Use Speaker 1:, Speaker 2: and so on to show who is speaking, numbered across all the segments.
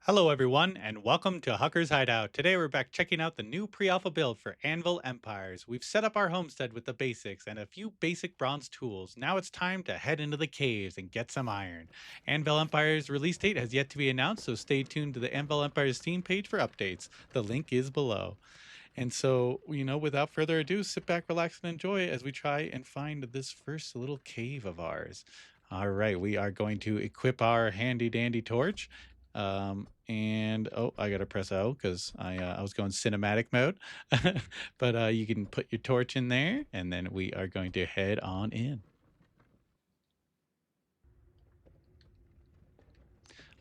Speaker 1: Hello, everyone, and welcome to Hucker's Hideout. Today, we're back checking out the new pre-alpha build for Anvil Empires. We've set up our homestead with the basics and a few basic bronze tools. Now it's time to head into the caves and get some iron. Anvil Empires release date has yet to be announced, so stay tuned to the Anvil Empires Steam page for updates. The link is below. And so, without further ado, sit back, relax, and enjoy as we try and find this first little cave of ours. All right, we are going to equip our handy dandy torch. And oh, I gotta press O because I was going cinematic mode. But you can put your torch in there, and then we are going to head on in.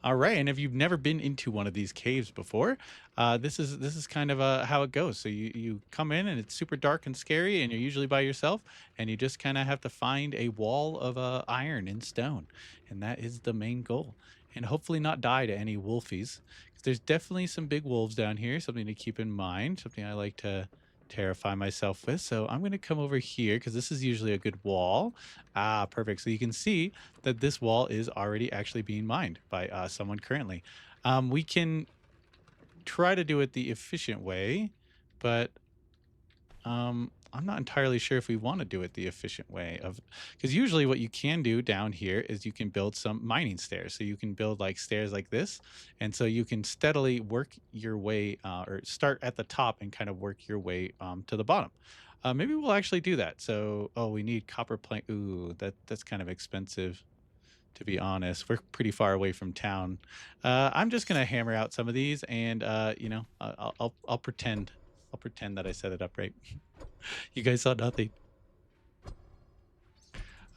Speaker 1: All right, and if you've never been into one of these caves before, this is kind of how it goes. So you come in and it's super dark and scary, and you're usually by yourself, and you just kind of have to find a wall of iron and stone, and that is the main goal. And hopefully not die to any wolfies, 'cause there's definitely some big wolves down here. Something to keep in mind. Something I like to terrify myself with. So I'm going to come over here because this is usually a good wall. Ah, perfect. So you can see that this wall is already actually being mined by someone currently. We can try to do it the efficient way, but I'm not entirely sure if we want to do it the efficient way of because usually what you can do down here is you can build some mining stairs. So you can build like stairs like this, and so you can steadily work your way or start at the top and kind of work your way to the bottom. Maybe we'll actually do that. So, oh, we need copper plank. Ooh, that's kind of expensive. To be honest, we're pretty far away from town. I'm just gonna hammer out some of these, and I'll pretend. I'll pretend that I set it up right. You guys saw nothing.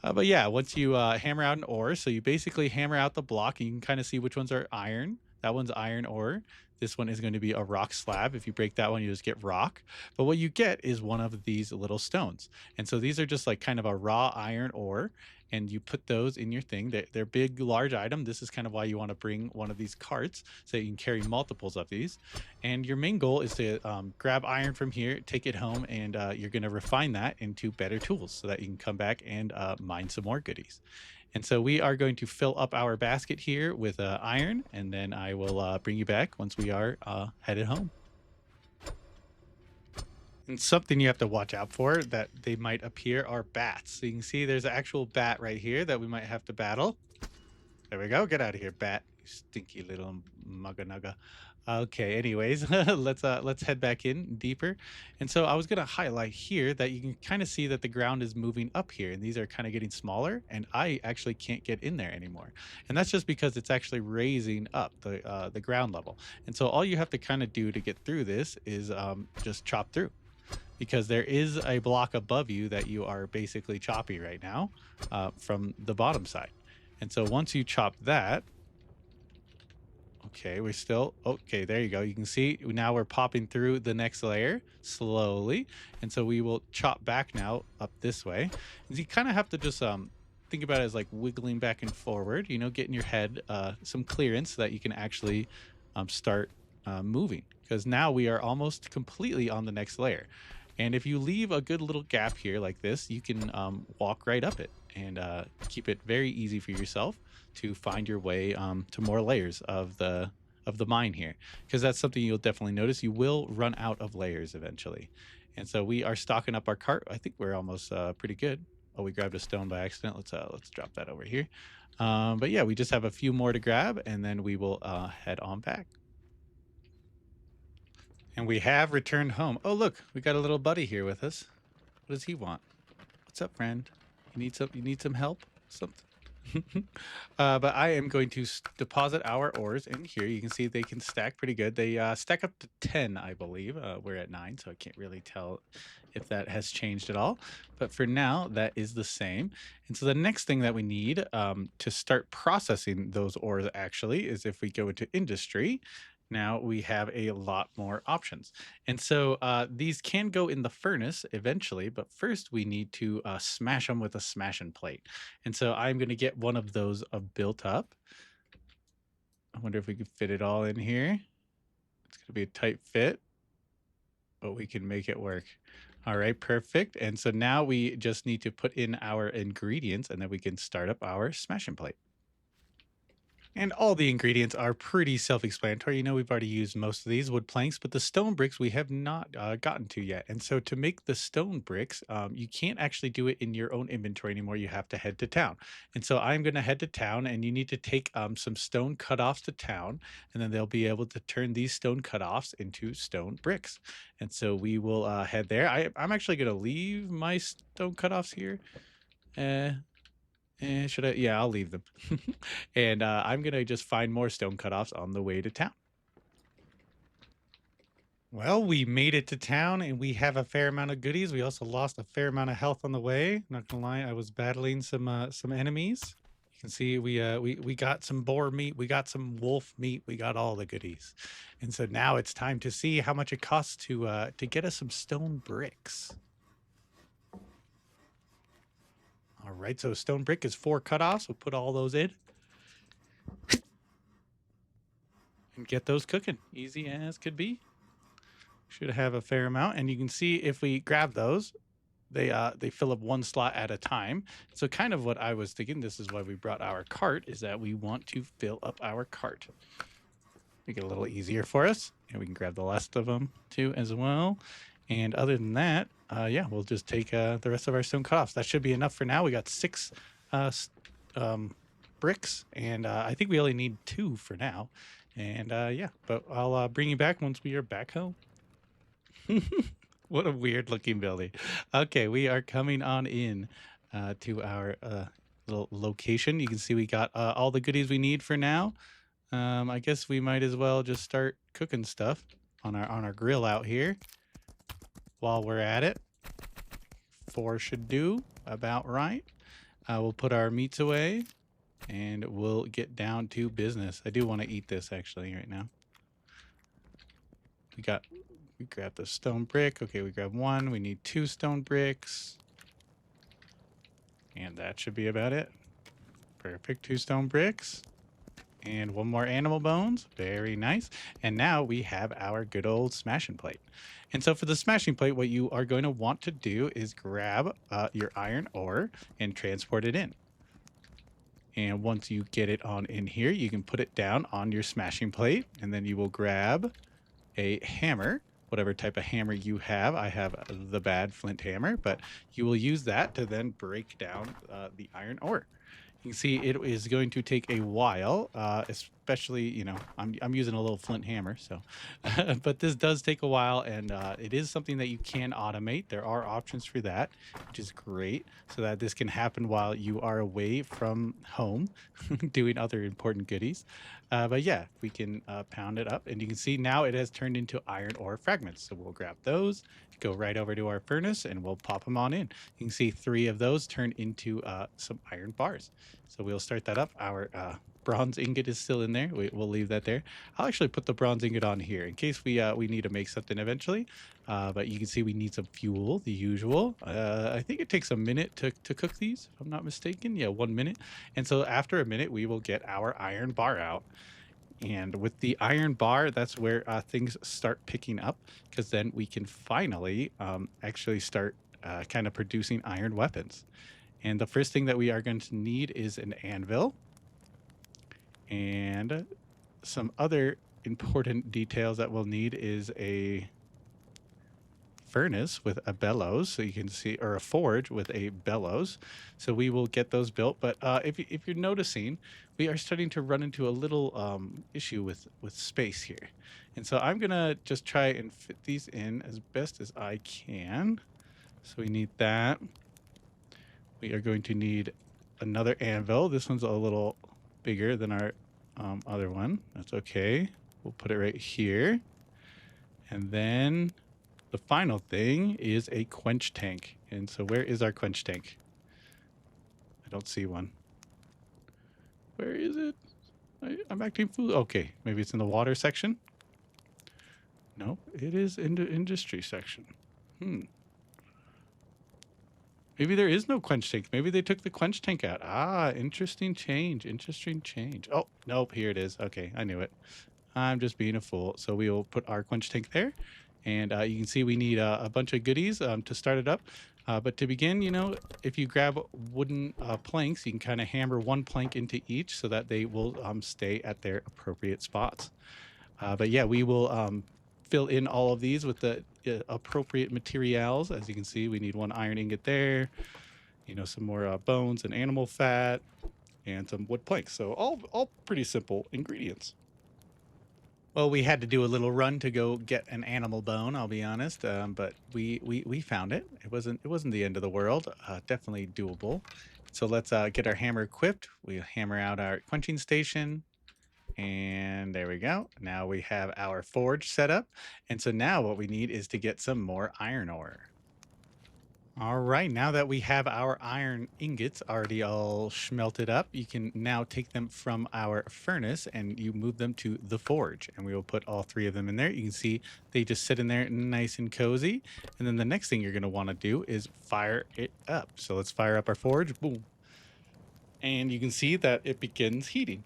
Speaker 1: But yeah, once you hammer out an ore, so you basically hammer out the block, and you can kind of see which ones are iron. That one's iron ore. This one is going to be a rock slab. If you break that one, you just get rock. But what you get is one of these little stones. And so these are just like kind of a raw iron ore. And you put those in your thing. They're big, large item. This is kind of why you want to bring one of these carts so you can carry multiples of these. And your main goal is to grab iron from here, take it home, and you're going to refine that into better tools so that you can come back and mine some more goodies. And so we are going to fill up our basket here with iron, and then I will bring you back once we are headed home. And something you have to watch out for that they might appear are bats. So you can see there's an actual bat right here that we might have to battle. There we go. Get out of here, bat. You stinky little mugga nugga. Okay, anyways, let's head back in deeper. And so I was gonna highlight here that you can kind of see that the ground is moving up here, and these are kind of getting smaller, and I actually can't get in there anymore. And that's just because it's actually raising up the ground level. And so all you have to kind of do to get through this is just chop through because there is a block above you that you are basically choppy right now from the bottom side. And so once you chop that, okay, we're still okay. There you go. You can see now we're popping through the next layer slowly. And so we will chop back now up this way. And you kind of have to just think about it as like wiggling back and forward, getting your head some clearance so that you can actually start moving. Because now we are almost completely on the next layer. And if you leave a good little gap here like this, you can walk right up it and keep it very easy for yourself to find your way to more layers of the mine here. Because that's something you'll definitely notice. You will run out of layers eventually. And so we are stocking up our cart. I think we're almost pretty good. Oh, we grabbed a stone by accident. Let's drop that over here. But yeah, we just have a few more to grab, and then we will head on back. And we have returned home. Oh, look, we got a little buddy here with us. What does he want? What's up, friend? You need some help? Something. But I am going to deposit our ores in here. You can see they can stack pretty good. They stack up to 10, I believe. We're at 9, so I can't really tell if that has changed at all. But for now, that is the same. And so the next thing that we need to start processing those ores actually is if we go into industry. Now we have a lot more options. And so these can go in the furnace eventually, but first we need to smash them with a smashing plate. And so I'm going to get one of those built up. I wonder if we can fit it all in here. It's going to be a tight fit, but we can make it work. All right, perfect. And so now we just need to put in our ingredients and then we can start up our smashing plate. And all the ingredients are pretty self-explanatory. You know, we've already used most of these wood planks, but the stone bricks we have not gotten to yet. And so to make the stone bricks, you can't actually do it in your own inventory anymore. You have to head to town. And so I'm going to head to town, and you need to take some stone cutoffs to town, and then they'll be able to turn these stone cutoffs into stone bricks. And so we will head there. I'm actually going to leave my stone cutoffs here. Uh, should I? Yeah, I'll leave them. And I'm gonna just find more stone cutoffs on the way to town. Well, we made it to town and we have a fair amount of goodies. We also lost a fair amount of health on the way. Not gonna lie, I was battling some enemies. You can see we got some boar meat, we got some wolf meat, we got all the goodies. And so now it's time to see how much it costs to get us some stone bricks. All right, so stone brick is 4 cutoffs. We'll put all those in and get those cooking. Easy as could be. Should have a fair amount, and you can see if we grab those, they fill up 1 slot at a time. So kind of what I was thinking, this is why we brought our cart, is that we want to fill up our cart. Make it a little easier for us, and we can grab the rest of them too as well. And other than that, yeah, we'll just take the rest of our stone cutoffs. That should be enough for now. We got 6 bricks, and I think we only need 2 for now. And yeah, but I'll bring you back once we are back home. What a weird looking building. Okay, we are coming on in to our little location. You can see we got all the goodies we need for now. I guess we might as well just start cooking stuff on our grill out here while we're at it. 4 should do about right. We'll put our meats away and we'll get down to business. I do want to eat this actually right now. We grab the stone brick. Okay, we grab 1. We need 2 stone bricks. And that should be about it. Perfect. 2 stone bricks. And 1 more animal bones. Very nice. And now we have our good old smashing plate. And so for the smashing plate, what you are going to want to do is grab your iron ore and transport it in. And once you get it on in here, you can put it down on your smashing plate. And then you will grab a hammer, whatever type of hammer you have. I have the bad flint hammer, but you will use that to then break down the iron ore. You can see it is going to take a while, especially, you know, I'm using a little flint hammer, so, but this does take a while, and it is something that you can automate. There are options for that, which is great, so that this can happen while you are away from home doing other important goodies. But yeah, we can pound it up, and you can see now it has turned into iron ore fragments. So we'll grab those, go right over to our furnace, and we'll pop them on in. You can see 3 of those turn into some iron bars. So we'll start that up. Our bronze ingot is still in there. We'll leave that there. I'll actually put the bronze ingot on here in case we need to make something eventually. But you can see we need some fuel, the usual. I think it takes a minute to cook these, if I'm not mistaken. Yeah, 1 minute. And so after a minute, we will get our iron bar out. And with the iron bar, that's where things start picking up, because then we can finally actually start kind of producing iron weapons. And the first thing that we are going to need is an anvil and some other important details that we'll need is a furnace with a bellows, so you can see, or a forge with a bellows. So we will get those built. But if you're noticing, we are starting to run into a little issue with space here. And so I'm gonna just try and fit these in as best as I can. So we need that. We are going to need another anvil. This one's a little bigger than our other one. That's okay. We'll put it right here. And then the final thing is a quench tank. And so where is our quench tank? I don't see one. Where is it? I'm acting fool. Okay, maybe it's in the water section. No, it is in the industry section. Maybe there is no quench tank. Maybe they took the quench tank out. Ah, interesting change. Interesting change. Oh, nope, here it is. Okay, I knew it. I'm just being a fool. So we will put our quench tank there. And you can see we need a bunch of goodies to start it up. But to begin, if you grab wooden planks, you can kind of hammer one plank into each so that they will stay at their appropriate spots. But yeah, we will fill in all of these with the appropriate materials. As you can see, we need one iron ingot there, some more bones and animal fat, and some wood planks. So all pretty simple ingredients. Well, we had to do a little run to go get an animal bone, I'll be honest, but we found it. It wasn't the end of the world. Definitely doable. So let's get our hammer equipped. We hammer out our quenching station, and there we go. Now we have our forge set up, and so now what we need is to get some more iron ore. All right, now that we have our iron ingots already all smelted up, you can now take them from our furnace and you move them to the forge. And we will put all three of them in there. You can see they just sit in there nice and cozy. And then the next thing you're going to want to do is fire it up. So let's fire up our forge. Boom. And you can see that it begins heating.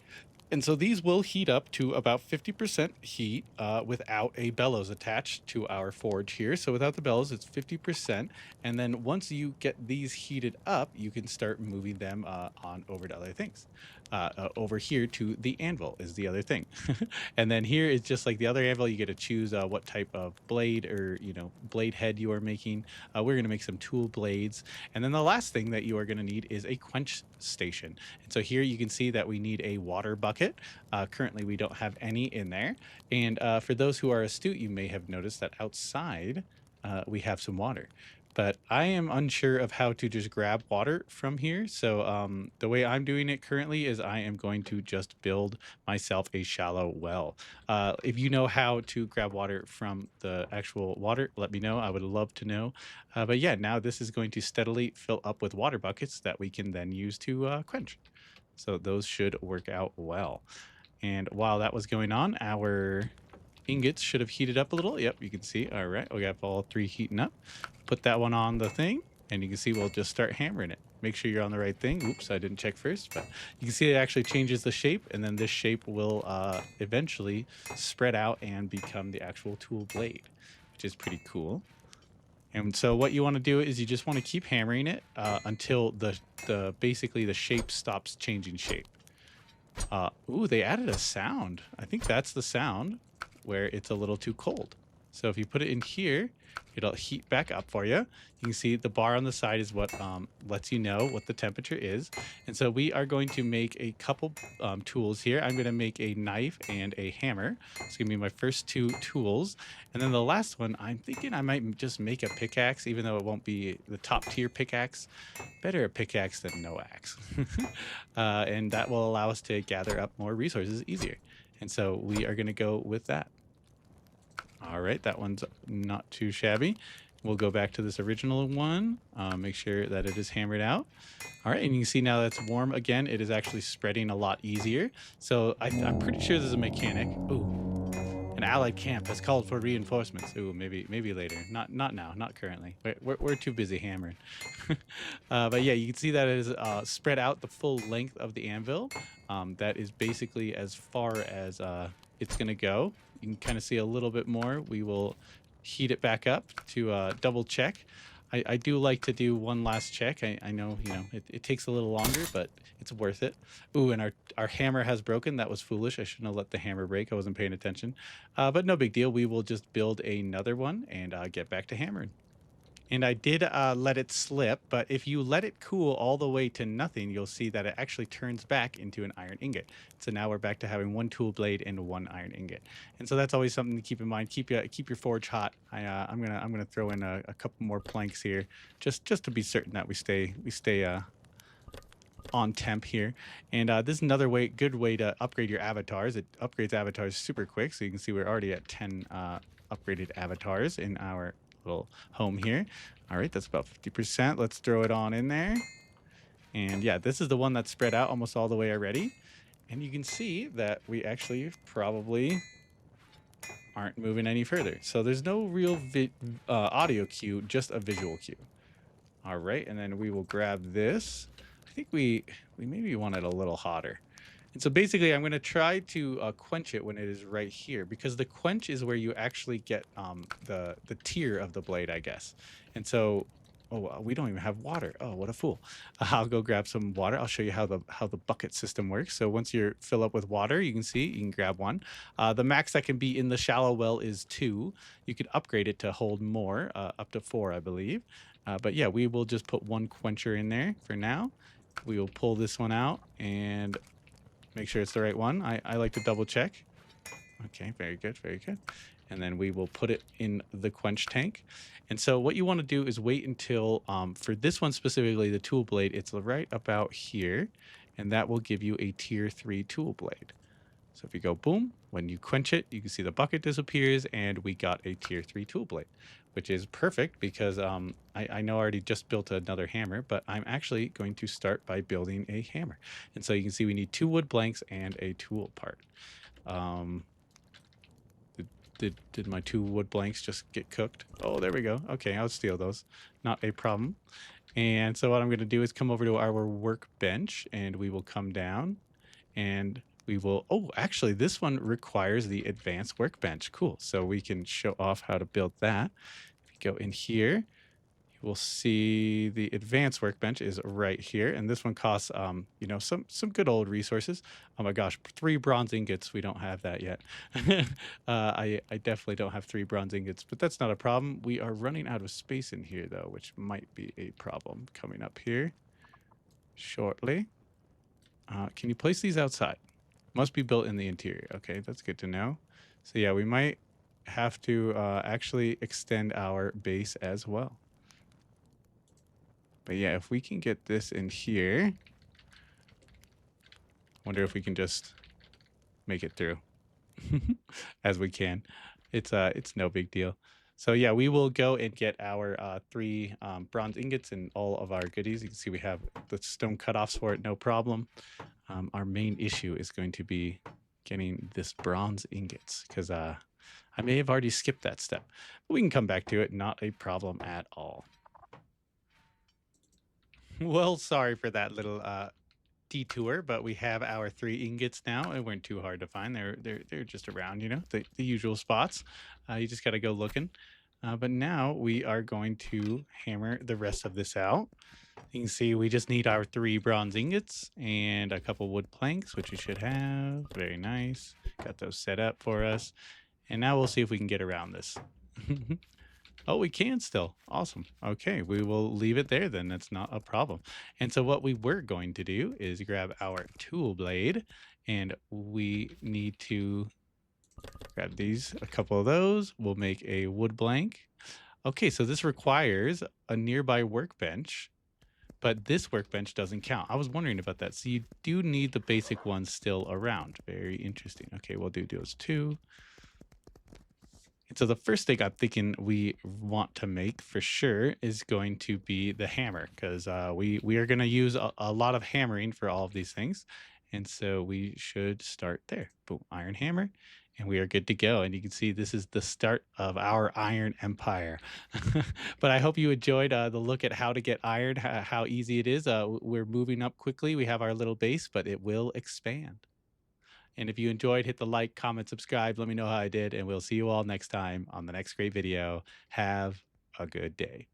Speaker 1: And so these will heat up to about 50% heat without a bellows attached to our forge here. So without the bellows, it's 50%. And then once you get these heated up, you can start moving them on over to other things. Over here to the anvil is the other thing. And then here is just like the other anvil, you get to choose what type of blade or, blade head you are making. We're going to make some tool blades. And then the last thing that you are going to need is a quench station. And so here you can see that we need a water bucket. Currently, we don't have any in there. And for those who are astute, you may have noticed that outside we have some water. But I am unsure of how to just grab water from here. So the way I'm doing it currently is I am going to just build myself a shallow well. If you know how to grab water from the actual water, let me know. I would love to know. But yeah, now this is going to steadily fill up with water buckets that we can then use to quench. So those should work out well. And while that was going on, our ingots should have heated up a little. Yep, you can see. All right, we got all three heating up. Put that one on the thing, and you can see we'll just start hammering it. Make sure you're on the right thing. Oops, I didn't check first, but you can see it actually changes the shape, and then this shape will eventually spread out and become the actual tool blade, which is pretty cool. And so what you want to do is you just want to keep hammering it until the basically the shape stops changing shape. Ooh, they added a sound. I think that's the sound where it's a little too cold. So if you put it in here, it'll heat back up for you. You can see the bar on the side is what lets you know what the temperature is. And so we are going to make a couple tools here. I'm going to make a knife and a hammer. It's going to be my first two tools. And then the last one, I'm thinking I might just make a pickaxe, even though it won't be the top tier pickaxe. Better a pickaxe than no axe. And that will allow us to gather up more resources easier. And so we are going to go with that. All right, that one's not too shabby. We'll go back to this original one, make sure that it is hammered out. All right, and you can see now that's warm again. It is actually spreading a lot easier. So I'm pretty sure this is a mechanic. Ooh, an allied camp has called for reinforcements. Ooh, maybe later. Not now, not currently. We're too busy hammering. But yeah, you can see that it is spread out the full length of the anvil. That is basically as far as it's going to go. You can kind of see a little bit more. We will heat it back up to double check. I do like to do one last check. I know, it takes a little longer, but it's worth it. Ooh, and our hammer has broken. That was foolish. I shouldn't have let the hammer break. I wasn't paying attention. But no big deal. We will just build another one and get back to hammering. And I did let it slip, but if you let it cool all the way to nothing, you'll see that it actually turns back into an iron ingot. So now we're back to having one tool blade and one iron ingot. And so that's always something to keep in mind. Keep your forge hot. I'm gonna throw in a couple more planks here, just to be certain that we stay on temp here. And this is another good way to upgrade your avatars. It upgrades avatars super quick, so you can see we're already at 10 upgraded avatars in our little home here. All right, that's about 50%. Let's throw it on in there. And yeah, this is the one that's spread out almost all the way already. And you can see that we actually probably aren't moving any further. So there's no real audio cue, just a visual cue. All right, and then we will grab this. I think we maybe want it a little hotter. And so basically, I'm going to try to quench it when it is right here, because the quench is where you actually get the tier of the blade, I guess. And so Oh, we don't even have water. Oh, what a fool. I'll go grab some water. I'll show you how the bucket system works. So once you're fill up with water, you can see you can grab one. The max that can be in the shallow well is 2. You could upgrade it to hold more, up to 4, I believe. But yeah, we will just put one quencher in there for now. We will pull this one out and make sure it's the right one. I like to double check. Okay, very good, very good. And then we will put it in the quench tank. And so what you want to do is wait until, for this one specifically, the tool blade, it's right about here, and that will give you a tier 3 tool blade. So if you go boom, when you quench it, you can see the bucket disappears, and we got a tier 3 tool blade, which is perfect because I know I already just built another hammer, but I'm actually going to start by building a hammer. And so you can see we need 2 wood blanks and a tool part. Um, did my 2 wood blanks just get cooked? Oh, there we go. Okay, I'll steal those. Not a problem. And so what I'm going to do is come over to our workbench and we will come down and we will, oh, actually this one requires the advanced workbench. Cool. So we can show off how to build that. If you go in here, we'll see the advanced workbench is right here, and this one costs, you know, some good old resources. Oh my gosh, 3 bronze ingots. We don't have that yet. I definitely don't have 3 bronze ingots, but that's not a problem. We are running out of space in here though, which might be a problem coming up here shortly. Can you place these outside? Must be built in the interior. Okay, that's good to know. So yeah, we might have to actually extend our base as well. But yeah, if we can get this in here, wonder if we can just make it through as we can. It's no big deal. So yeah, we will go and get our 3 bronze ingots and all of our goodies. You can see we have the stone cutoffs for it, no problem. Our main issue is going to be getting this bronze ingots because I may have already skipped that step, but we can come back to it. Not a problem at all. Well, sorry for that little detour, but we have our 3 ingots now. It weren't too hard to find. They're just around, you know, the usual spots. You just got to go looking. But now we are going to hammer the rest of this out. You can see we just need our 3 bronze ingots and a couple wood planks, which we should have. Very nice. Got those set up for us. And now we'll see if we can get around this. Oh, we can still. Awesome. Okay, we will leave it there then. That's not a problem. And so what we were going to do is grab our tool blade, and we need to grab these, a couple of those. We'll make a wood blank. Okay, so this requires a nearby workbench, but this workbench doesn't count. I was wondering about that. So you do need the basic ones still around. Very interesting. Okay, we'll do those 2. And so the first thing I'm thinking we want to make for sure is going to be the hammer because we are going to use a lot of hammering for all of these things. And so we should start there. Boom, iron hammer. And we are good to go. And you can see this is the start of our iron empire. But I hope you enjoyed the look at how to get iron, how easy it is. We're moving up quickly. We have our little base, but it will expand. And if you enjoyed, hit the like, comment, subscribe. Let me know how I did. And we'll see you all next time on the next great video. Have a good day.